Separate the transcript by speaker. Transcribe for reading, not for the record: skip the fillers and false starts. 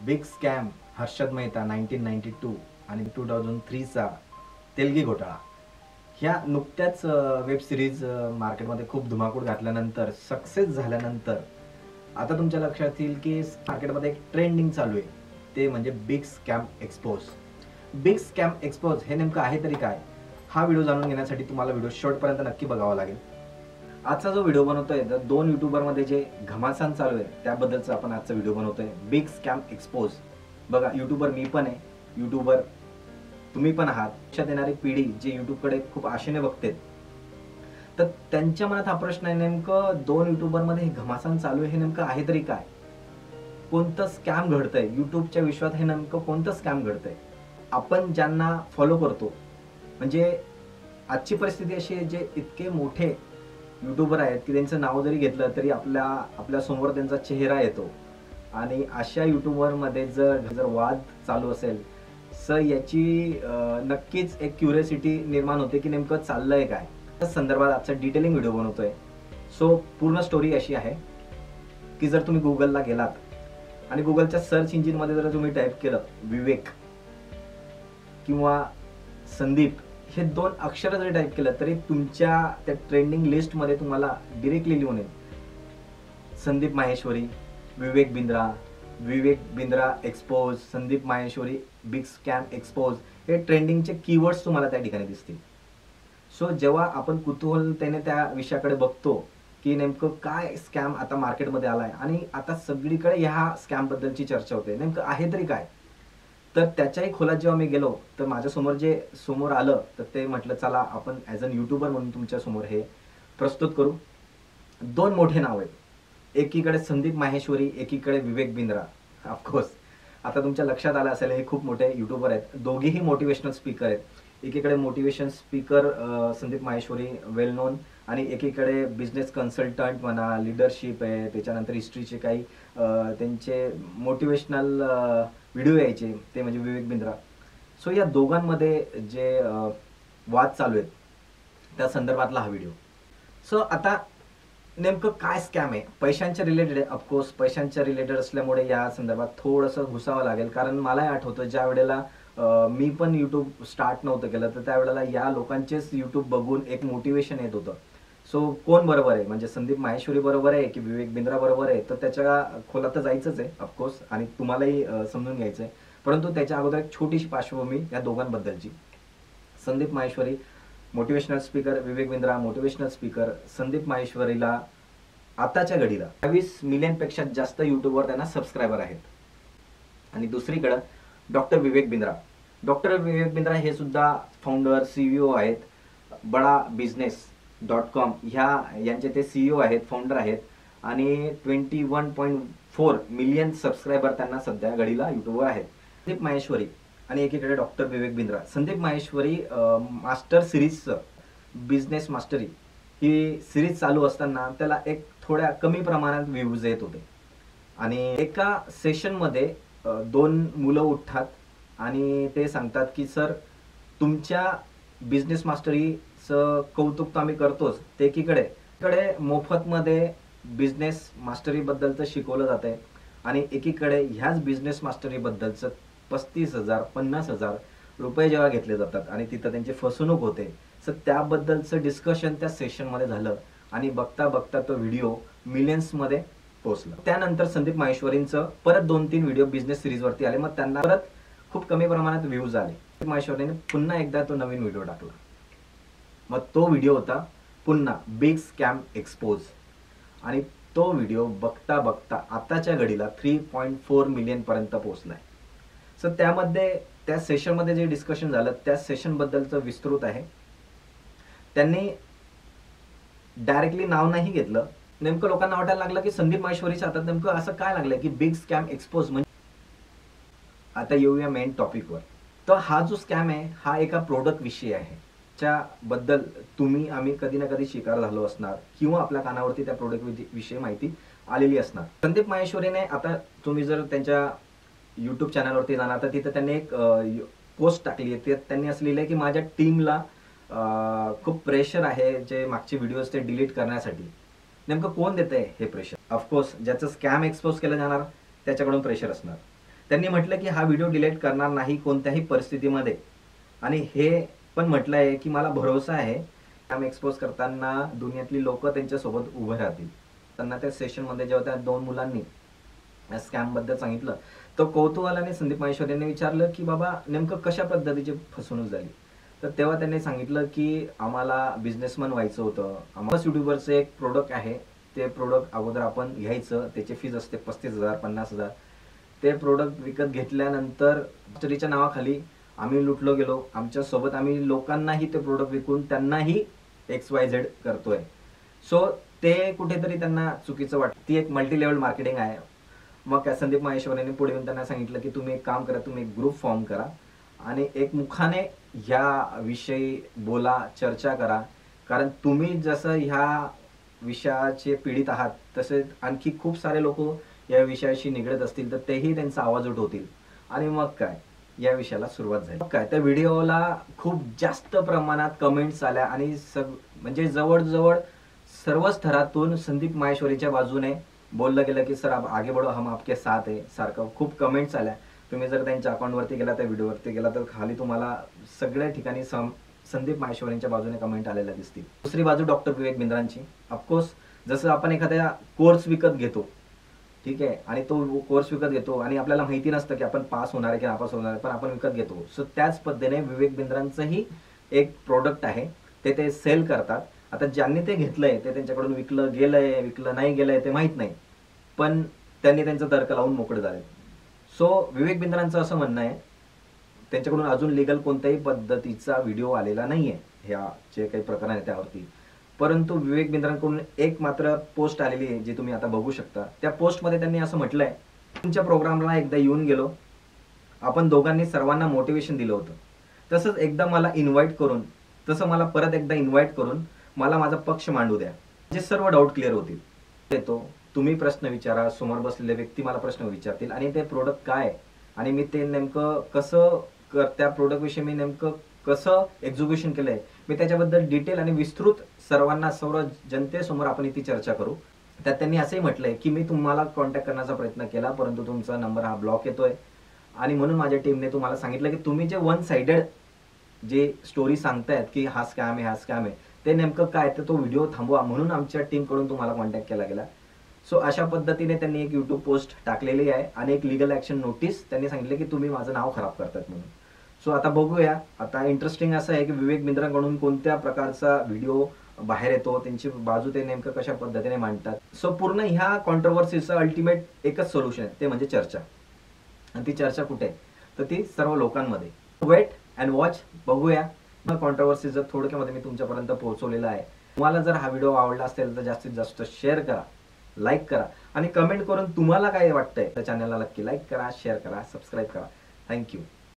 Speaker 1: Big scam Harshad Mehta 1992 आणि 2003चा तेलगी घोटाळा ह्या नुकत्याच वेब सिरीज मार्केटमध्ये खूप धुमाकूळ घातल्यानंतर सक्सेस झाल्यानंतर आता तुमच्या लक्षात येईल की मार्केटमध्ये एक ट्रेंडिंग चालू आहे, ते म्हणजे big scam expose. Big scam expose हे नेमकं आहे तरी काय, हा व्हिडिओ जाणून घेण्यासाठी तुम्हाला व्हिडिओ शेवटपर्यंत नक्की बघावा लागेल. आजचा जो व्हिडिओ बनवतोय तर दोन यूट्यूबरमध्ये जे घमासान चालू आहे त्याबद्दलचा आपण आजचा व्हिडिओ बनवतोय. Big scam expose. बघा, यूट्यूबर मी पण आहे, यूट्यूबर तुम्ही पण आहात. लक्षात येणारी पिढी जे यूट्यूबकडे खूप आशेने बघते, तर त्यांच्या मनात हा प्रश्न आहे, नेमकं दोन यूट्यूबरमध्ये घमासान चालू आहे हे नेमकं आहे तरी काय, कोणतं स्कॅम घडतंय यूट्यूबच्या विश्वात, हे नेमकं कोणतं स्कॅम घडतंय. आपण ज्यांना फॉलो करतो, म्हणजे आजची परिस्थिती अशी आहे, जे इतके मोठे यूट्यूबर आहेत की त्यांचं नाव जरी घेतलं तरी आपल्या समोर त्यांचा चेहरा येतो. आणि अशा यूट्यूबरमध्ये जर वाद चालू असेल तर याची नक्कीच एक क्युरियोसिटी निर्माण होते की नेमकं चाललंय काय. त्या संदर्भात आजचा डिटेलिंग व्हिडिओ बनवतोय. सो पूर्ण स्टोरी अशी आहे की जर तुम्ही गुगलला गेलात आणि गुगलच्या सर्च इंजिनमध्ये जर तुम्ही टाईप केलं विवेक किंवा संदीप हे दोन अक्षर जरी टाईप केलं तरी तुमच्या त्या ट्रेंडिंग लिस्टमध्ये तुम्हाला डिरेक्टली लिहून येईल Sandeep Maheshwari, Vivek Bindra expose, Sandeep Maheshwari big scam expose, हे ट्रेंडिंगचे कीवर्ड्स तुम्हाला त्या ठिकाणी दिसतील. सो जेव्हा आपण कुतूहलतेने त्या विषयाकडे बघतो की नेमकं काय स्कॅम आता मार्केटमध्ये आलाय आणि आता सगळीकडे ह्या स्कॅम बद्दलची चर्चा होते, नेमकं आहे तरी काय, तर त्याच्याही खोलात जेव्हा मी गेलो तर माझ्या समोर आलं तर ते म्हटलं चला आपण ॲज अन यूट्यूबर म्हणून तुमच्या समोर हे प्रस्तुत करू. दोन मोठे नाव आहेत, एकीकडे संदीप माहेश्वरी, एकीकडे विवेक बिंद्रा. ऑफकोर्स आता तुमच्या लक्षात आलं असेल, हे खूप मोठे यूट्यूबर आहेत, दोघेही मोटिवेशनल स्पीकर आहेत. एकीकडे मोटिवेशन स्पीकर संदीप माहेश्वरी वेल नोन, आणि एकीकडे बिझनेस कन्सल्टंट म्हणा, लिडरशिप आहे, त्याच्यानंतर हिस्ट्रीचे काही त्यांचे मोटिवेशनल व्हिडिओ यायचे ते म्हणजे विवेक बिंद्रा. सो या दोघांमध्ये जे वाद चालू आहेत त्या संदर्भातला हा व्हिडिओ. सो आता नेमकं काय स्कॅम आहे, पैशांच्या रिलेटेड आहे. ऑफकोर्स पैशांच्या रिलेटेड असल्यामुळे या संदर्भात थोडंसं घुसावं लागेल, कारण मलाही आठवतं ज्या वेळेला मी पण यूट्यूब स्टार्ट नव्हतं केलं तर त्यावेळेला या लोकांचेच यूट्यूब बघून एक मोटिवेशन येत होतं. सो कोण बरोबर आहे, म्हणजे संदीप माहेश्वरी बरोबर आहे की विवेक बिंद्रा बरोबर आहे, तर त्याच्या खोलात तर जायचंच आहे ऑफकोर्स, आणि तुम्हालाही समजून घ्यायचं आहे. परंतु त्याच्या अगोदर एक छोटीशी पार्श्वभूमी या दोघांबद्दलची. Sandeep Maheshwari motivational speaker, Vivek Bindra motivational speaker. Sandeep माहेश्वरीला आताच्या घडीला 22 मिलियनपेक्षा जास्त यूट्यूबवर त्यांना सबस्क्रायबर आहेत. आणि दुसरीकडं डॉक्टर विवेक बिंद्रा हे सुद्धा फाउंडर CEO आहेत, badabusiness.com यांचे ते CEO आहेत, फाउंडर आहेत, आणि 21.4 मिलियन सबस्क्रायबर त्यांना सध्या घडीला यूट्यूबवर आहेत. संदीप माहेश्वरी आणि एकीकडे डॉक्टर विवेक बिंद्रा. संदीप माहेश्वरी मास्टर सिरीजचं बिझनेस मास्टरी ही सिरीज चालू असताना त्याला एक थोड्या कमी प्रमाणात व्ह्यूज येत होते, आणि एका सेशनमध्ये दोन मुलं उठतात आणि ते सांगतात की सर तुमच्या बिझनेस मास्टरीचं कौतुक तर आम्ही करतोच, ते एकीकडे मोफतमध्ये बिझनेस मास्टरीबद्दलचं शिकवलं जात आहे, आणि एकीकडे ह्याच बिझनेस मास्टरीबद्दलचं 35,000 50,000 रुपये जेव्हा घेतले जातात आणि तिथं त्यांची फसवणूक होते. सर त्याबद्दलचं डिस्कशन त्या सेशनमध्ये झालं, आणि बघता बघता तो व्हिडिओ मिलियन्समध्ये पोहोचला. त्यानंतर संदीप माहेश्वरींचं परत 2-3 व्हिडिओ बिझनेस सिरीजवरती आले, मग त्यांना परत खूप कमी प्रमाणात व्ह्यूज आले. संदीप माहेश्वरीने पुन्हा एकदा तो नवीन व्हिडिओ टाकला, मग तो व्हिडिओ होता पुन्हा बिग स्कॅम एक्सपोज, आणि तो व्हिडिओ बघता बघता आताच्या घडीला 3.4 मिलियन पर्यंत पोहोचलाय. सो त्यामध्ये त्या सेशनमध्ये जे डिस्कशन झालं त्या सेशनबद्दलचं विस्तृत आहे. त्यांनी डायरेक्टली नाव नाही घेतलं. नेमकं लोकांना वाटायला लागलं की संदीप माहेश्वरीच्या हातात नेमकं असं काय लागलंय की बिग स्कॅम एक्सपोज. म्हणजे आता येऊया मेन टॉपिकवर. तर हा जो स्कॅम आहे हा एका प्रोडक्ट विषयी आहे, ज्याबद्दल आम्ही कधी ना कधी शिकार झालो असणार, किंवा आपल्या कानावरती त्या प्रोडक्ट विषयी माहिती आलेली असणार. संदीप माहेश्वरीने, आता तुम्ही जर त्यांच्या यूट्यूब चॅनलवरती जाणार तर तिथं त्यांनी एक पोस्ट टाकली आहे. त्यांनी असं लिहिलंय की माझ्या टीमला खूप प्रेशर आहे, जे मागचे व्हिडिओज ते डिलीट करण्यासाठी. नेमकं कोण देतंय हे प्रेशर? ऑफकोर्स ज्याचं स्कॅम एक्सपोज केलं जाणार त्याच्याकडून प्रेशर असणार. त्यांनी म्हटलं की हा व्हिडिओ डिलीट करणार नाही कोणत्याही परिस्थितीमध्ये, आणि हे पण म्हटलं आहे की मला भरोसा आहे स्कॅम एक्सपोज करताना दुनियातली लोक त्यांच्यासोबत उभं राहतील. त्यांना त्या सेशनमध्ये जेव्हा त्या 2 मुलांनी स्कॅम बद्दल सांगितलं, तर कौतूहलाने संदीप माहेश्वरी यांनी विचारलं की बाबा नेमकं कशा पद्धतीची फसवणूक झाली. तर तेव्हा त्यांनी सांगितलं की आम्हाला बिझनेसमॅन व्हायचं होतं. आम्हाला युट्यूबवरचं एक प्रोडक्ट आहे, ते प्रोडक्ट अगोदर आपण घ्यायचं, त्याची फीज असते 35,000 50,000. ते प्रोडक्ट विकत घेतल्यानंतर मास्टरीच्या नावाखाली आम्ही लुटलो गेलो. आमच्यासोबत आम्ही लोकांनाही ते प्रोडक्ट विकून त्यांनाही XYZ करतोय. सो ते कुठेतरी त्यांना चुकीचं वाटतं. ती एक मल्टी लेवल मार्केटिंग आहे. मग काय संदीप माहेश्वरी यांनी पुढे येऊन त्यांना सांगितलं की तुम्ही एक काम करा, तुम्ही एक ग्रुप फॉर्म करा आणि एकमुखाने ह्या विषयी बोला, चर्चा करा. कारण तुम्ही जसं ह्या विषयाचे पीडित आहात, तसेच आणखी खूप सारे लोक या विषयाशी निगडीत असतील, तर तेही त्यांचा आवाज उठवतील. आणि मग काय, या विषयाला सुरुवात झाली. मग काय, त्या व्हिडिओला खूप जास्त प्रमाणात कमेंट्स आल्या आणि म्हणजे जवळजवळ सर्व स्तरातून संदीप माहेश्वरीच्या बाजूने बोललं गेलं की सर आप आगे बढ़ो, हम आपके साथ है सारखं खूप कमेंट्स आल्या. तुम्ही जर त्यांच्या अकाउंटवरती गेला, त्या व्हिडिओवरती गेला, तर खाली तुम्हाला सगळ्या ठिकाणी संदीप माहेश्वरींच्या बाजूने कमेंट आलेल्या दिसतील. दुसरी बाजू डॉक्टर विवेक बिंद्रांची. ऑफकोर्स जसं आपण एखाद्या कोर्स विकत घेतो, ठीक आहे, आणि तो कोर्स विकत घेतो आणि आपल्याला माहिती नसतं की आपण पास होणार आहे की नापास होणार आहे, पण आपण विकत घेतो. सो त्याच पद्धतीने विवेक बिंद्रांचंही एक प्रोडक्ट आहे, ते सेल करतात. आता ज्यांनी ते घेतलंय ते त्यांच्याकडून विकलं गेलंय, विकलं नाही गेलंय ते माहित नाही, पण त्यांनी त्यांचा तर्क लावून मोकळे झाले. सो विवेक बिंद्रांचं असं म्हणणं आहे, त्यांच्याकडून अजून लिगल कोणत्याही पद्धतीचा व्हिडिओ आलेला नाहीये ह्या जे काही प्रकरण आहे त्यावरती. परंतु विवेक बिंद्रांकडून एक मात्र पोस्ट आलेली आहे, जी तुम्ही आता बघू शकता. त्या पोस्टमध्ये त्यांनी असं म्हटलंय, तुमच्या प्रोग्रामला एकदा येऊन गेलो, आपण दोघांनी सर्वांना मोटिवेशन दिलं होतं. तसंच एकदा मला इन्व्हाइट करून, तसं मला परत एकदा इन्व्हाइट करून मला माझा पक्ष मांडू द्या, जे सर्व डाऊट क्लिअर होतील. येतो, तुम्ही प्रश्न विचारा, समोर बसलेले व्यक्ती मला प्रश्न विचारतील आणि ते प्रोडक्ट काय आणि मी ते नेमकं कसं त्या प्रोडक्ट विषयी मी नेमकं कसं एक्झिक्युशन केलंय, मी त्याच्याबद्दल डिटेल आणि विस्तृत सर्वांना, सर्व जनतेसमोर आपण इथे चर्चा करू. त्यात त्यांनी असंही म्हटलंय की मी तुम्हाला कॉन्टॅक्ट करण्याचा प्रयत्न केला, परंतु तुमचा नंबर हा ब्लॉक येतोय आणि म्हणून माझ्या टीमने तुम्हाला सांगितलं की तुम्ही जे वन साइडेड जे स्टोरी सांगतायत की हा स्कॅम आहे, हा स्कॅम आहे, ते नेमकं काय, तर तो व्हिडिओ थांबवा, म्हणून आमच्या टीमकडून तुम्हाला कॉन्टॅक्ट केला गेला. सो अशा पद्धतीने त्यांनी एक YouTube पोस्ट टाकलेली आहे आणि एक लीगल ॲक्शन नोटीस त्यांनी सांगितले की तुम्ही माझं नाव खराब करतात म्हणून. सो आता बघूया. आता इंटरेस्टिंग असं आहे की विवेक बिंद्रांकडून कोणत्या प्रकारचा व्हिडिओ बाहेर येतो, त्यांची बाजू ते नेमकं कशा पद्धतीने मांडतात. सो पूर्ण ह्या कॉन्ट्रोवर्सीचं अल्टिमेट एकच सोल्युशन आहे, ते म्हणजे चर्चा. आणि ती चर्चा कुठे, तर ती सर्व लोकांमध्ये. वेट अँड वॉच, बघूया. कॉन्ट्रोवर्सीचं थोडक्यामध्ये मी तुमच्यापर्यंत पोहोचवलेलं आहे. तुम्हाला जर हा व्हिडिओ आवडला असेल तर जास्तीत जास्त शेअर करा, लाईक करा आणि कमेंट करून तुम्हाला काय वाटतंय त्या चॅनलला नक्की लाईक करा, शेअर करा, सबस्क्राईब करा. थँक्यू.